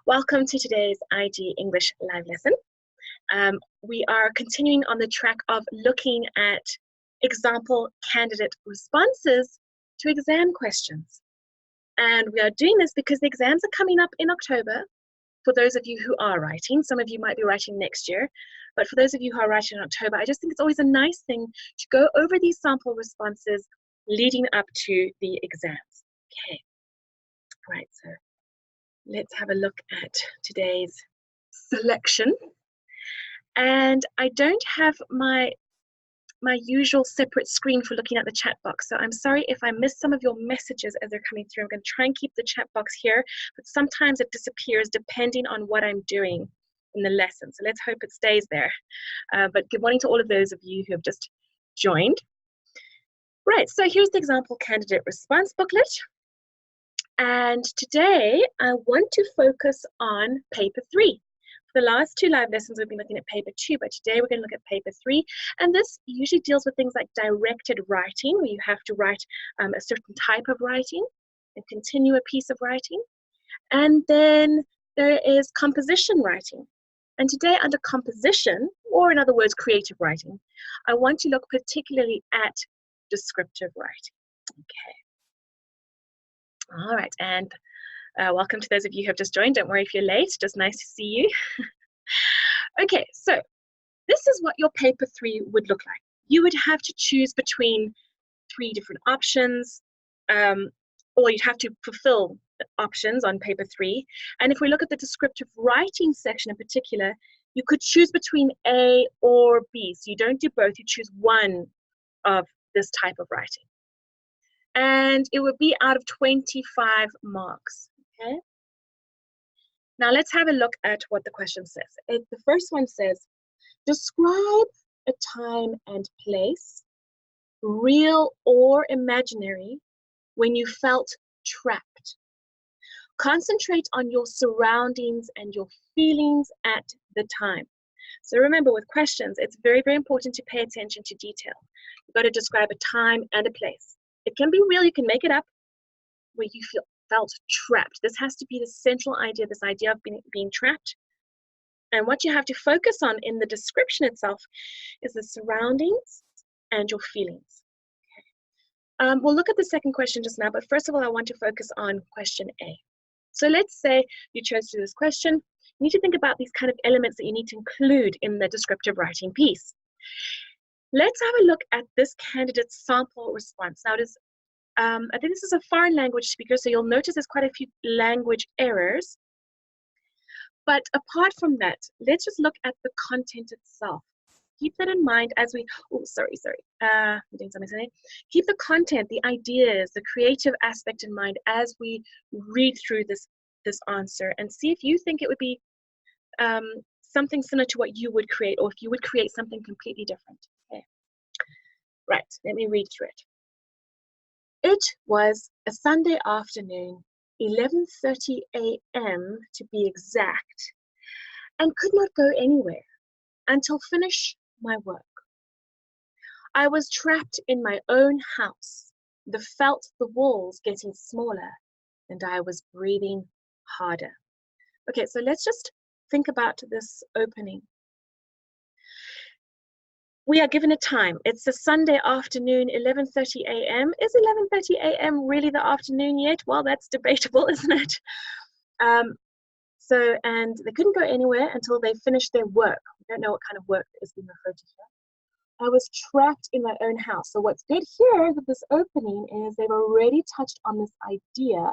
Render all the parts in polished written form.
Welcome to today's IG English live lesson. We are continuing on the track of looking at example candidate responses to exam questions. And we are doing this because the exams are coming up in October. For those of you who are writing, some of you might be writing next year, but for those of you who are writing in October, I just think it's always a nice thing to go over these sample responses leading up to the exams. Okay, right, so let's have a look at today's selection. And I don't have my usual separate screen for looking at the chat box. So I'm sorry if I miss some of your messages as they're coming through. I'm going to try and keep the chat box here, but sometimes it disappears depending on what I'm doing in the lesson. So let's hope it stays there. But good morning to all of those of you who have just joined. Right, so here's the example candidate response booklet. And today I want to focus on paper 3. For the last two live lessons, we've been looking at paper 2, but today we're going to look at paper 3. And this usually deals with things like directed writing, where you have to write a certain type of writing and continue a piece of writing. And then there is composition writing. And today under composition, or in other words, creative writing, I want to look particularly at descriptive writing. Okay. All right, and welcome to those of you who have just joined. Don't worry if you're late, just nice to see you. Okay, so this is what your paper 3 would look like. You would have to choose between 3 different options, or you'd have to fulfill the options on paper 3. And if we look at the descriptive writing section in particular, you could choose between A or B. So you don't do both, you choose one of this type of writing. And it would be out of 25 marks, okay? Now let's have a look at what the question says. The first one says, describe a time and place, real or imaginary, when you felt trapped. Concentrate on your surroundings and your feelings at the time. So remember, with questions, it's very, very important to pay attention to detail. You've got to describe a time and a place. It can be real, you can make it up, where you felt trapped. This has to be the central idea, this idea of being trapped. And what you have to focus on in the description itself is the surroundings and your feelings. Okay. We'll look at the second question just now, but first of all, I want to focus on question A. So let's say you chose to do this question. You need to think about these kind of elements that you need to include in the descriptive writing piece. Let's have a look at this candidate's sample response. Now, it is, I think this is a foreign language speaker, so you'll notice there's quite a few language errors. But apart from that, let's just look at the content itself. Keep that in mind as we, I'm doing something today. Keep the content, the ideas, the creative aspect in mind as we read through this answer and see if you think it would be something similar to what you would create, or if you would create something completely different. Okay. Right, let me read through it. It was a Sunday afternoon, 11:30 a.m. to be exact, and could not go anywhere until finish my work. I was trapped in my own house, felt the walls getting smaller, and I was breathing harder. Okay, so let's just think about this opening. We are given a time. It's a Sunday afternoon, 11:30 a.m. Is 11:30 a.m. really the afternoon yet? Well, that's debatable, isn't it? And they couldn't go anywhere until they finished their work. We don't know what kind of work is being referred to here. I was trapped in my own house. So what's good here with this opening is they've already touched on this idea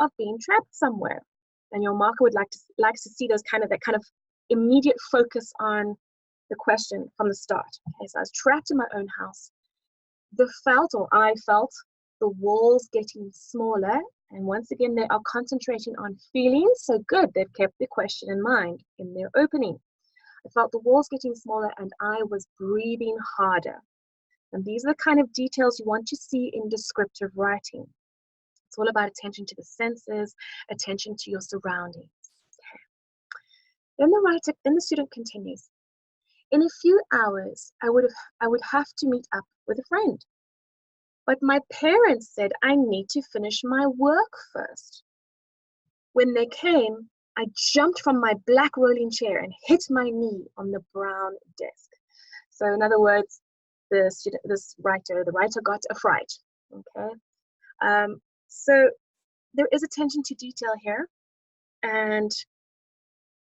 of being trapped somewhere. And your marker would like to see that kind of immediate focus on the question from the start. Okay, so I was trapped in my own house. I felt the walls getting smaller. And once again, they are concentrating on feelings. So good, they've kept the question in mind in their opening. I felt the walls getting smaller and I was breathing harder. And these are the kind of details you want to see in descriptive writing. It's all about attention to the senses, attention to your surroundings. Okay. Then the student continues. In a few hours, I would have to meet up with a friend. But my parents said I need to finish my work first. When they came, I jumped from my black rolling chair and hit my knee on the brown desk. So in other words, the writer got a fright. Okay. So there is attention to detail here. And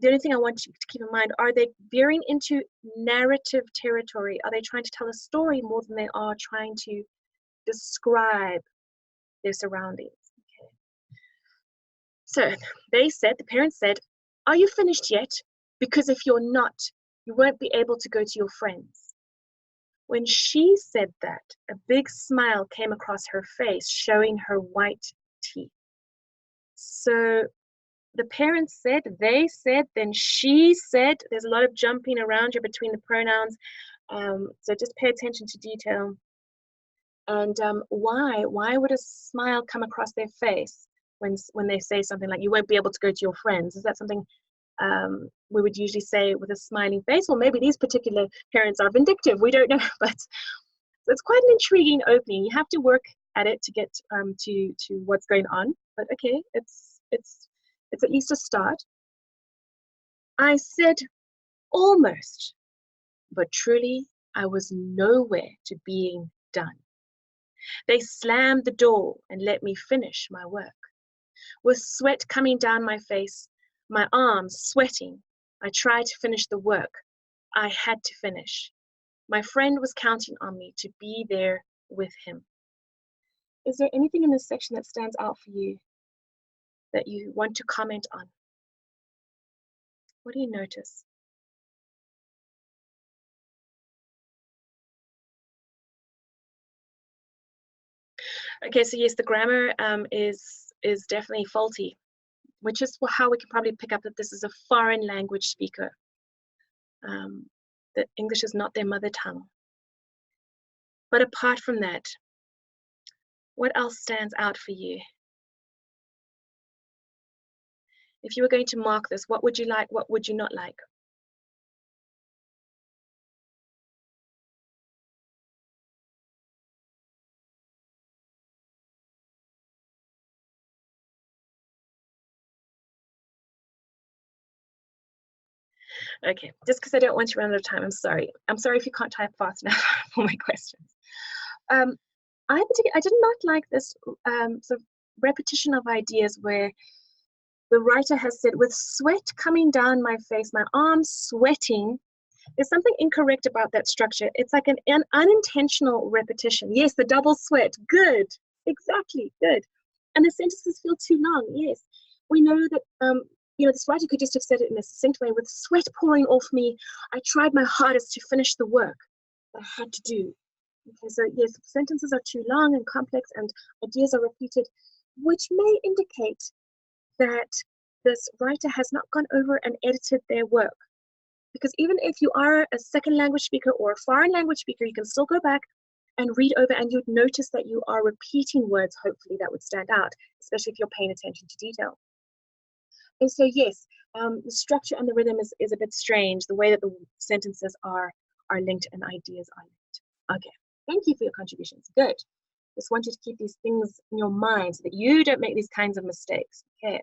the only thing I want you to keep in mind, are they veering into narrative territory? Are they trying to tell a story more than they are trying to describe their surroundings? Okay. So the parents said, are you finished yet? Because if you're not, you won't be able to go to your friends. When she said that, a big smile came across her face, showing her white teeth. So the parents said, they said, then she said. There's a lot of jumping around here between the pronouns. So just pay attention to detail. And why would a smile come across their face when they say something like, you won't be able to go to your friends? Is that something we would usually say with a smiling face? Or maybe these particular parents are vindictive. We don't know. But it's quite an intriguing opening. You have to work at it to get to what's going on. But okay, it's at least a start. I said almost, but truly I was nowhere to being done. They slammed the door and let me finish my work. With sweat coming down my face, my arms sweating, I tried to finish the work. I had to finish. My friend was counting on me to be there with him. Is there anything in this section that stands out for you that you want to comment on? What do you notice? Okay, so yes, the grammar is definitely faulty, which is how we can probably pick up that this is a foreign language speaker, that English is not their mother tongue. But apart from that, what else stands out for you? If you were going to mark this, what would you like? What would you not like? Okay, just because I don't want to run out of time, I'm sorry. I'm sorry if you can't type fast enough for my questions. I did not like this sort of repetition of ideas where the writer has said, with sweat coming down my face, my arms sweating. There's something incorrect about that structure. It's like an unintentional repetition. Yes, the double sweat. Good. Exactly. Good. And the sentences feel too long. Yes. We know that this writer could just have said it in a succinct way. With sweat pouring off me, I tried my hardest to finish the work I had to do. Okay, so yes, sentences are too long and complex and ideas are repeated, which may indicate that this writer has not gone over and edited their work. Because even if you are a second language speaker or a foreign language speaker, you can still go back and read over and you'd notice that you are repeating words, hopefully, that would stand out, especially if you're paying attention to detail. And so, yes, the structure and the rhythm is a bit strange, the way that the sentences are linked and ideas are linked. Okay, thank you for your contributions. Good. Just want you to keep these things in your mind so that you don't make these kinds of mistakes. Okay.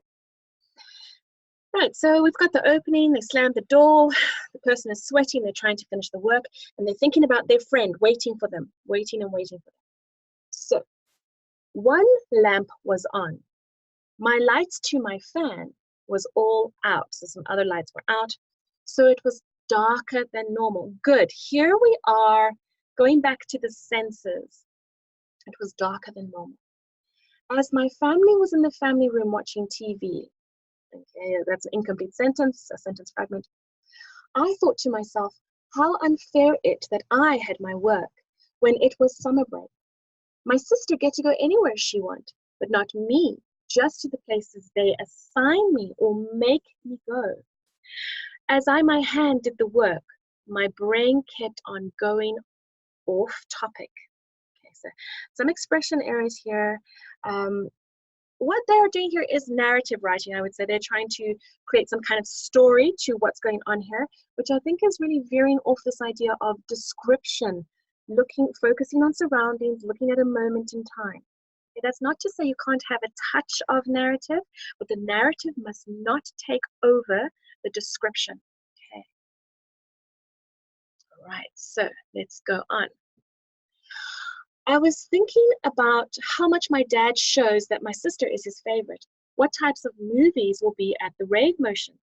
Right, so we've got the opening, they slammed the door, the person is sweating, they're trying to finish the work, and they're thinking about their friend, waiting for them, waiting and waiting for them. So, one lamp was on. My lights to my fan was all out, so some other lights were out, so it was darker than normal. Good, here we are, going back to the senses. It was darker than normal. As my family was in the family room watching TV, okay, that's an incomplete sentence, a sentence fragment. I thought to myself, how unfair it that I had my work when it was summer break. My sister get to go anywhere she want, but not me, just to the places they assign me or make me go. As my hand did the work, my brain kept on going off topic. Okay, so some expression errors here. What they're doing here is narrative writing, I would say. They're trying to create some kind of story to what's going on here, which I think is really veering off this idea of description, focusing on surroundings, looking at a moment in time. That's not to say you can't have a touch of narrative, but the narrative must not take over the description. Okay. All right, so let's go on. I was thinking about how much my dad shows that my sister is his favorite. What types of movies will be at the rave motion?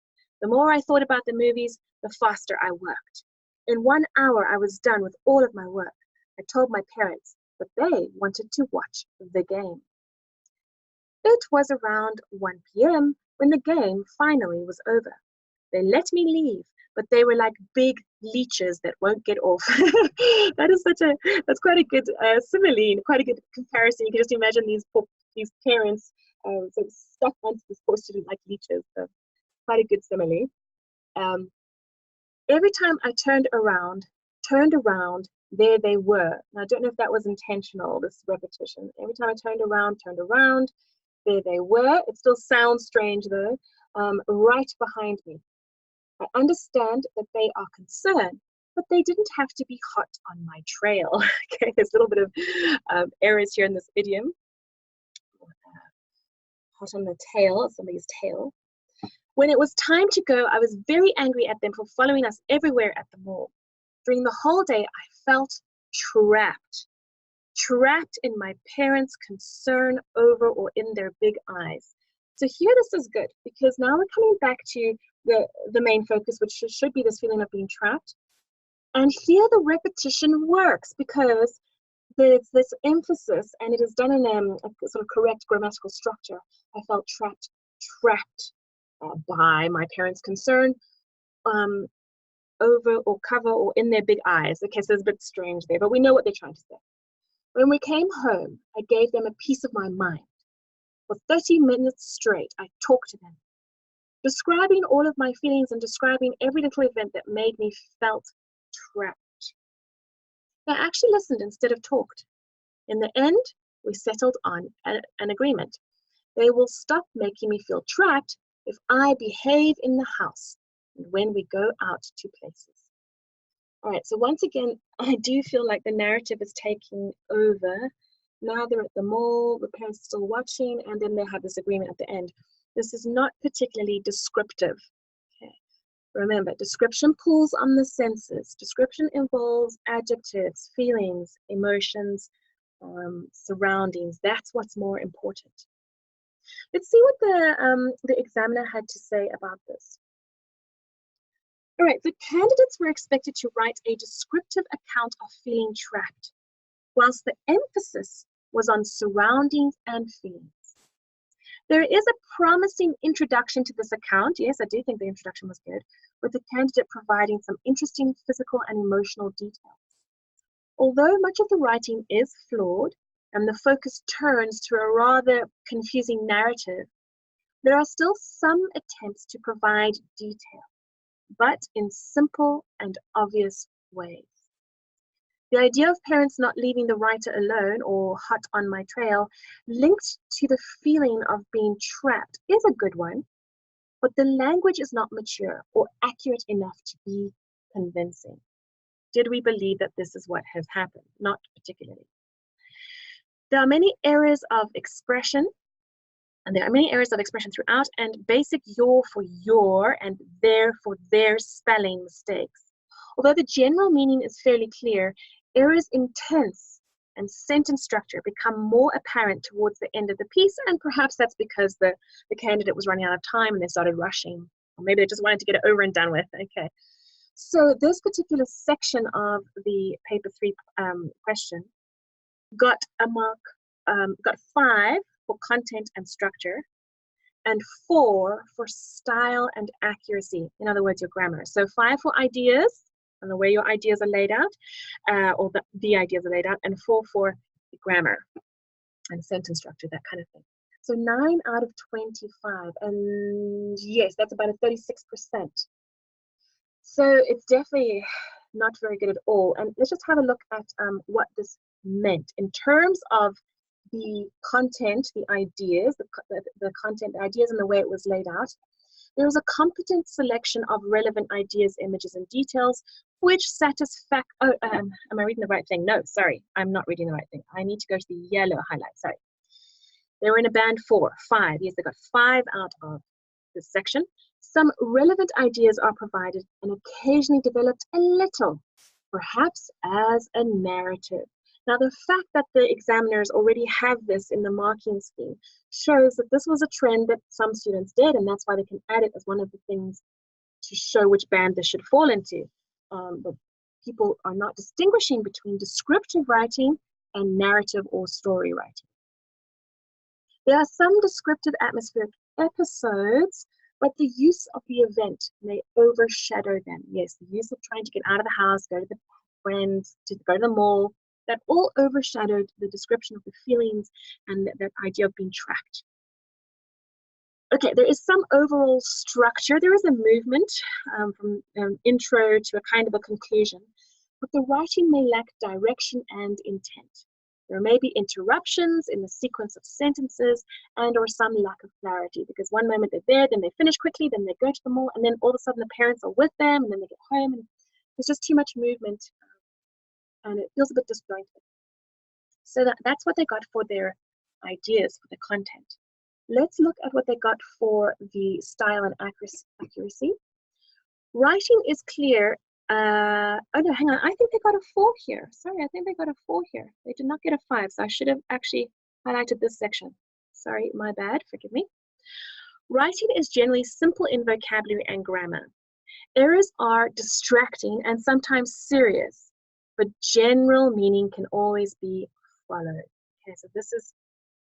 The more I thought about the movies, the faster I worked. In 1 hour, I was done with all of my work. I told my parents, but they wanted to watch the game. It was around 1 p.m. when the game finally was over. They let me leave, but they were like big leeches that won't get off. That's quite a good simile, quite a good comparison. You can just imagine these parents sort of stuck onto this poor student like leeches. So quite a good simile. Every time I turned around, there they were. Now, I don't know if that was intentional, this repetition. Every time I turned around, there they were. It still sounds strange though, right behind me. I understand that they are concerned, but they didn't have to be hot on my trail. Okay, there's a little bit of errors here in this idiom. Hot on the tail, somebody's tail. When it was time to go, I was very angry at them for following us everywhere at the mall. During the whole day, I felt trapped in my parents' concern over or in their big eyes. So here this is good, because now we're coming back to the main focus, which should be this feeling of being trapped. And here the repetition works because there's this emphasis, and it is done in a sort of correct grammatical structure. I felt trapped by my parents' concern over or cover or in their big eyes. Okay, so it's a bit strange there, but we know what they're trying to say. When we came home, I gave them a piece of my mind. For 30 minutes straight, I talked to them, describing all of my feelings and describing every little event that made me felt trapped. They actually listened instead of talked. In the end, we settled on an agreement. They will stop making me feel trapped if I behave in the house and when we go out to places. All right, so once again, I do feel like the narrative is taking over. Now they're at the mall, the parents are still watching, and then they have this agreement at the end. This is not particularly descriptive. Okay. Remember, description pulls on the senses. Description involves adjectives, feelings, emotions, surroundings. That's what's more important. Let's see what the examiner had to say about this. All right, the candidates were expected to write a descriptive account of feeling trapped, whilst the emphasis was on surroundings and feelings. There is a promising introduction to this account. Yes, I do think the introduction was good, with the candidate providing some interesting physical and emotional details. Although much of the writing is flawed and the focus turns to a rather confusing narrative, there are still some attempts to provide detail, but in simple and obvious ways. The idea of parents not leaving the writer alone or hot on my trail linked to the feeling of being trapped is a good one, but the language is not mature or accurate enough to be convincing. Did we believe that this is what has happened? Not particularly. There are many errors of expression, and there are many errors of expression throughout, and basic your for your and their for their spelling mistakes. Although the general meaning is fairly clear, errors in tense and sentence structure become more apparent towards the end of the piece, and perhaps that's because the candidate was running out of time and they started rushing, or maybe they just wanted to get it over and done with. Okay, so this particular section of the paper 3 question got a mark, got 5 for content and structure, and 4 for style and accuracy. In other words, your grammar. So 5 for ideas and the way your ideas are laid out, or the ideas are laid out, and 4 for the grammar and sentence structure, that kind of thing. So 9 out of 25, and yes, that's about a 36%. So it's definitely not very good at all. And let's just have a look at what this meant in terms of the content, the ideas, the content, the ideas and the way it was laid out. There was a competent selection of relevant ideas, images, and details, which satisfy. Am I reading the right thing? No, sorry, I'm not reading the right thing. I need to go to the yellow highlight. Sorry. They were in a band 4, 5. Yes, they got 5 out of this section. Some relevant ideas are provided and occasionally developed a little, perhaps as a narrative. Now, the fact that the examiners already have this in the marking scheme shows that this was a trend that some students did, and that's why they can add it as one of the things to show which band this should fall into. But people are not distinguishing between descriptive writing and narrative or story writing. There are some descriptive atmospheric episodes, but the use of the event may overshadow them. Yes, the use of trying to get out of the house, go to the friends, to go to the mall, that all overshadowed the description of the feelings and that idea of being tracked. Okay, there is some overall structure. There is a movement from intro to a kind of a conclusion, but the writing may lack direction and intent. There may be interruptions in the sequence of sentences and or some lack of clarity, because one moment they're there, then they finish quickly, then they go to the mall, and then all of a sudden the parents are with them, and then they get home, and there's just too much movement, and it feels a bit disjointed. So that's what they got for their ideas, for the content. Let's look at what they got for the style and accuracy. Writing is clear. Oh no, hang on. I think they got a 4 here. Sorry, I think they got a 4 here. They did not get a 5, so I should have actually highlighted this section. Sorry, my bad. Forgive me. Writing is generally simple in vocabulary and grammar. Errors are distracting and sometimes serious, but general meaning can always be followed. Okay, so this is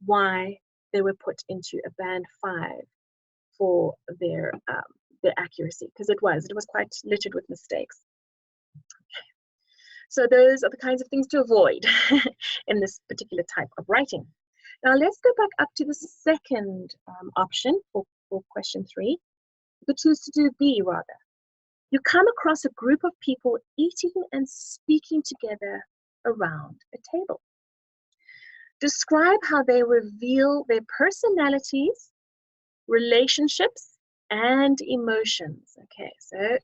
why they were put into a band 5 for their accuracy, because it was quite littered with mistakes. Okay. So those are the kinds of things to avoid in this particular type of writing. Now let's go back up to the second option for question 3. You could choose to do B rather. You come across a group of people eating and speaking together around a table. Describe how they reveal their personalities, relationships, and emotions. Okay, so a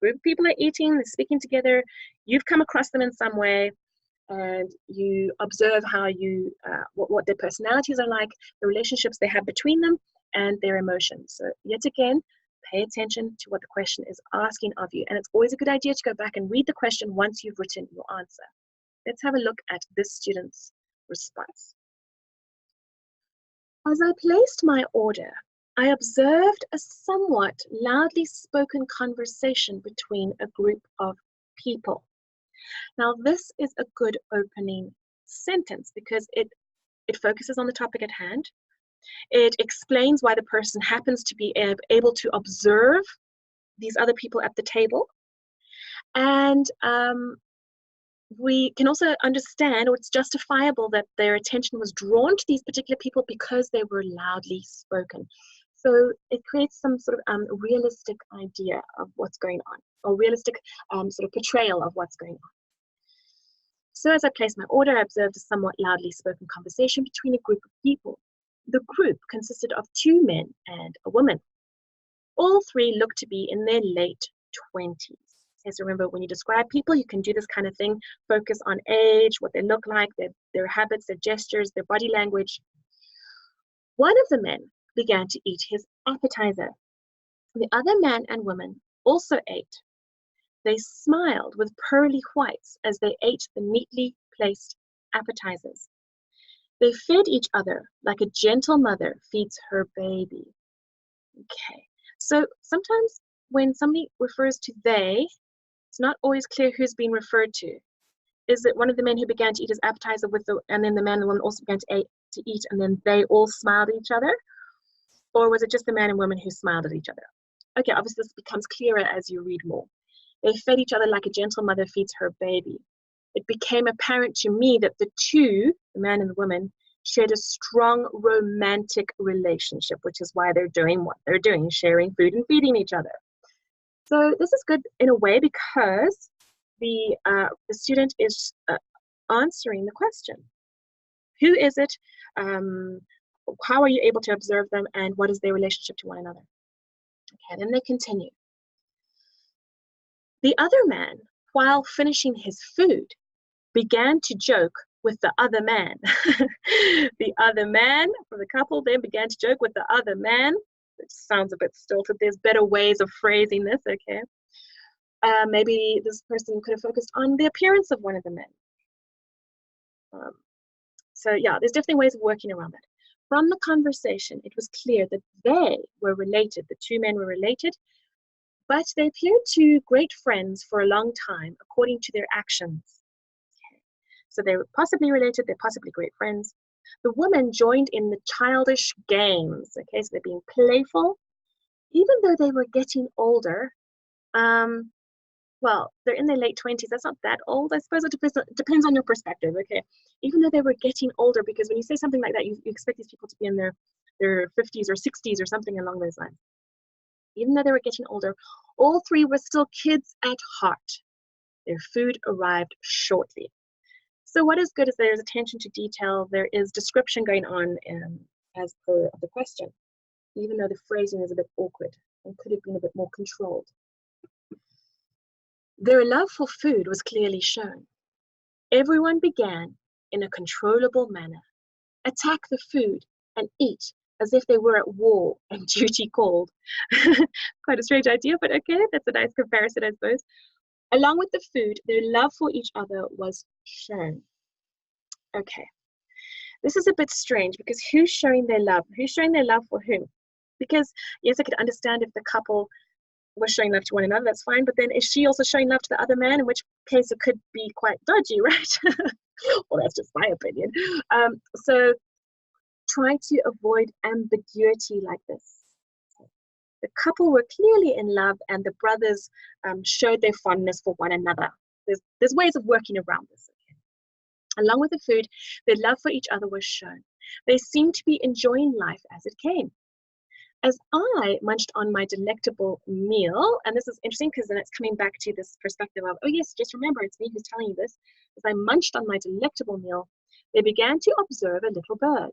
group of people are eating, they're speaking together, you've come across them in some way, and you observe how what their personalities are like, the relationships they have between them, and their emotions. So yet again, pay attention to what the question is asking of you, and it's always a good idea to go back and read the question once you've written your answer. Let's have a look at this student's response. As I placed my order, I observed a somewhat loudly spoken conversation between a group of people. Now, this is a good opening sentence because it focuses on the topic at hand. It explains why the person happens to be able to observe these other people at the table. And we can also understand, or it's justifiable, that their attention was drawn to these particular people because they were loudly spoken. So it creates some sort of realistic idea of what's going on, or realistic sort of portrayal of what's going on. So as I placed my order, I observed a somewhat loudly spoken conversation between a group of people. The group consisted of 2 men and a woman. All 3 looked to be in their late 20s. Okay, so remember, when you describe people, you can do this kind of thing. Focus on age, what they look like, their habits, their gestures, their body language. One of the men began to eat his appetizer. The other man and woman also ate. They smiled with pearly whites as they ate the neatly placed appetizers. They fed each other like a gentle mother feeds her baby. Okay, so sometimes when somebody refers to they, it's not always clear who's being referred to. Is it one of the men who began to eat his appetizer and then the man and the woman also began to eat, and then they all smiled at each other? Or was it just the man and woman who smiled at each other? Okay, obviously this becomes clearer as you read more. They fed each other like a gentle mother feeds her baby. It became apparent to me that the 2, the man and the woman, shared a strong romantic relationship, which is why they're doing what they're doing, sharing food and feeding each other. So this is good in a way because the student is answering the question. Who is it? How are you able to observe them? And what is their relationship to one another? Okay, then they continue. The other man, while finishing his food, began to joke with the other man. The other man from the couple then began to joke with the other man. It sounds a bit stilted. There's better ways of phrasing this, okay? Maybe this person could have focused on the appearance of one of the men. So yeah, there's definitely ways of working around that. From the conversation, it was clear that they were related. The two men were related, but they appeared to great friends for a long time, according to their actions. Okay. So they were possibly related, they're possibly great friends. The woman joined in the childish games. Okay, so they're being playful, even though they were getting older. Well, they're in their late 20s. That's not that old. I suppose it depends on your perspective, okay? Even though they were getting older, because when you say something like that, you expect these people to be in their 50s or 60s or something along those lines. Even though they were getting older, all three were still kids at heart. Their food arrived shortly. So what is good is there's attention to detail. There is description going on as per the question, even though the phrasing is a bit awkward and could have been a bit more controlled. Their love for food was clearly shown. Everyone began in a controllable manner, attack the food and eat as if they were at war and duty called. Quite a strange idea, but okay, that's a nice comparison, I suppose. Along with the food, their love for each other was shown. Okay, this is a bit strange because who's showing their love? Who's showing their love for whom? Because yes, I could understand if the couple was showing love to one another, that's fine, but then is she also showing love to the other man, in which case it could be quite dodgy, right? Well, that's just my opinion. So try to avoid ambiguity like this. The couple were clearly in love and the brothers showed their fondness for one another. There's ways of working around this. Okay? Along with the food, their love for each other was shown. They seemed to be enjoying life as it came. As I munched on my delectable meal, and this is interesting because then it's coming back to this perspective of, oh yes, just remember, it's me who's telling you this. As I munched on my delectable meal, they began to observe a little bird.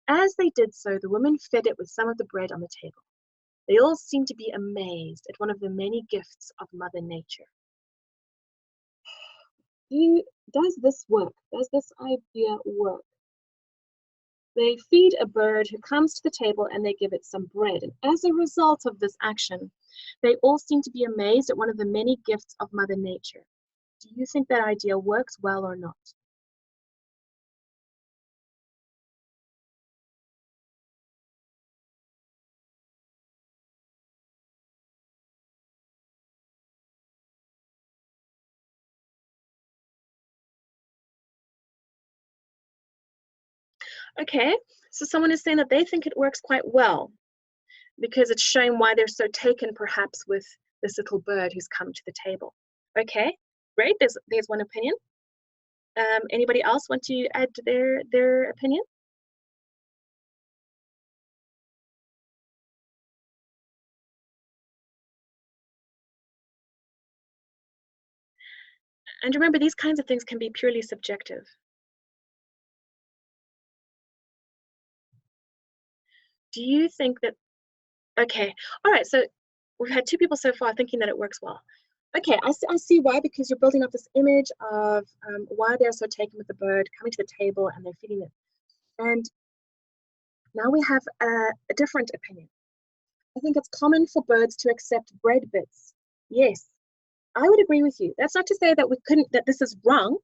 As they did so, the woman fed it with some of the bread on the table. They all seemed to be amazed at one of the many gifts of Mother Nature. Does this work? Does this idea work? They feed a bird who comes to the table and they give it some bread. And as a result of this action, they all seem to be amazed at one of the many gifts of Mother Nature. Do you think that idea works well or not? Okay, so someone is saying that they think it works quite well because it's showing why they're so taken perhaps with this little bird who's come to the table. Okay, great, there's one opinion. Anybody else want to add their opinion? And remember, these kinds of things can be purely subjective. Do you think that, okay, all right, so we've had two people so far thinking that it works well. Okay, I see why, because you're building up this image of why they're so taken with the bird coming to the table and they're feeding it. And now we have a different opinion. I think it's common for birds to accept bread bits. Yes, I would agree with you. That's not to say that that this is wrong,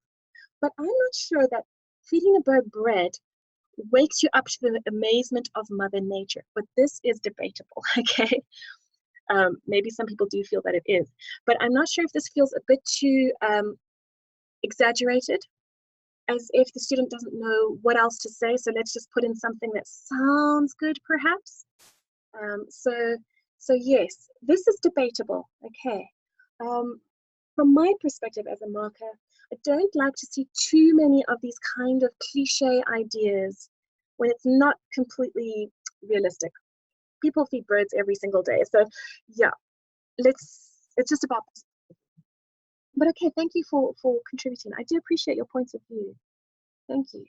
but I'm not sure that feeding a bird bread wakes you up to the amazement of Mother Nature. But this is debatable, okay? Maybe some people do feel that it is, but I'm not sure if this feels a bit too exaggerated, as if the student doesn't know what else to say, so let's just put in something that sounds good, perhaps. So yes, this is debatable, okay. From my perspective as a marker, I don't like to see too many of these kind of cliche ideas when it's not completely realistic. People feed birds every single day, so yeah, it's just about this. But okay, thank you for contributing. I do appreciate your points of view. Thank you.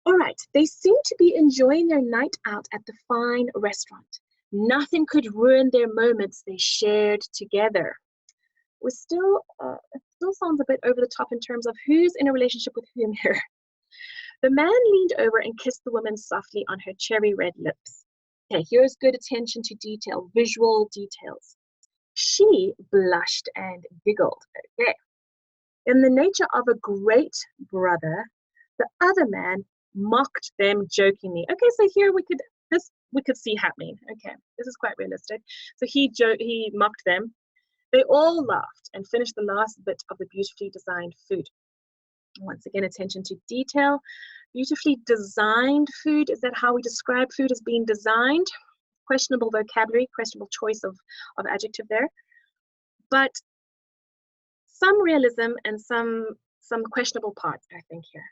All right, they seem to be enjoying their night out at the fine restaurant. Nothing could ruin their moments they shared together. We're still still sounds a bit over the top in terms of who's in a relationship with whom here. The man leaned over and kissed the woman softly on her cherry red lips. Okay, here's good attention to detail, visual details. She blushed and giggled. Okay. In the nature of a great brother, the other man mocked them jokingly. Okay, so here we could see happening. Okay, this is quite realistic. So he mocked them. They all laughed and finished the last bit of the beautifully designed food. Once again, attention to detail. Beautifully designed food. Is that how we describe food as being designed? Questionable vocabulary, questionable choice of adjective there. But some realism and some questionable parts, I think, here.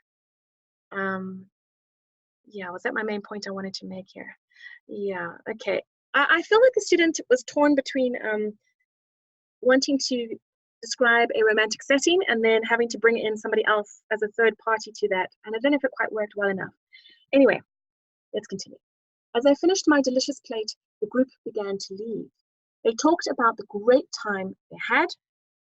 Yeah, was that my main point I wanted to make here? Yeah, okay. I feel like the student was torn between wanting to describe a romantic setting and then having to bring in somebody else as a third party to that. And I don't know if it quite worked well enough. Anyway, let's continue. As I finished my delicious plate, the group began to leave. They talked about the great time they had.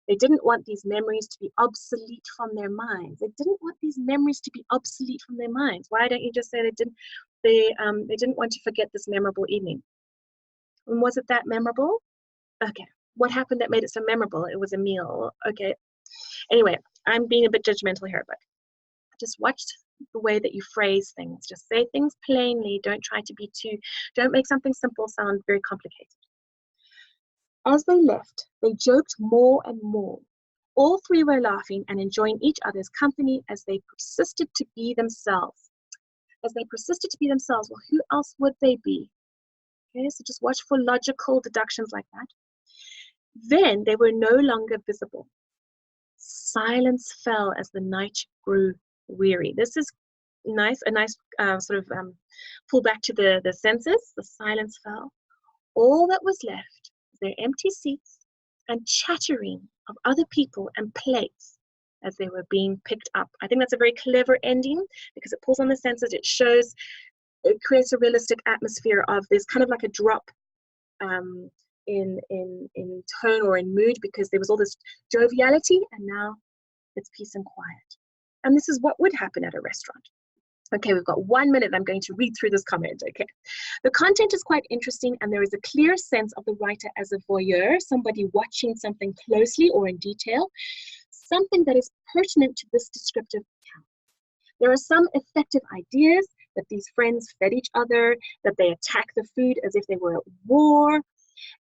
They didn't want these memories to be obsolete from their minds. They didn't want these memories to be obsolete from their minds. Why don't you just say they didn't want to forget this memorable evening? And was it that memorable? Okay. What happened that made it so memorable? It was a meal. Okay. Anyway, I'm being a bit judgmental here, but just watch the way that you phrase things. Just say things plainly. Don't make something simple sound very complicated. As they left, they joked more and more. All three were laughing and enjoying each other's company as they persisted to be themselves. Well, who else would they be? Okay, so just watch for logical deductions like that. Then they were no longer visible. Silence fell as the night grew weary. This is nice, a nice pull back to the senses. The silence fell. All that was left was their empty seats and chattering of other people and plates as they were being picked up. I think that's a very clever ending because it pulls on the senses. It creates a realistic atmosphere of there's kind of like a drop in tone or in mood because there was all this joviality and now it's peace and quiet. And this is what would happen at a restaurant. Okay, we've got 1 minute. I'm going to read through this comment. Okay, the content is quite interesting and there is a clear sense of the writer as a voyeur, somebody watching something closely or in detail, something that is pertinent to this descriptive account. There are some effective ideas that these friends fed each other, that they attack the food as if they were at war,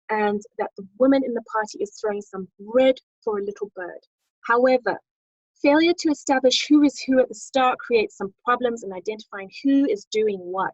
and that the woman in the party is throwing some bread for a little bird. However, failure to establish who is who at the start creates some problems in identifying who is doing what.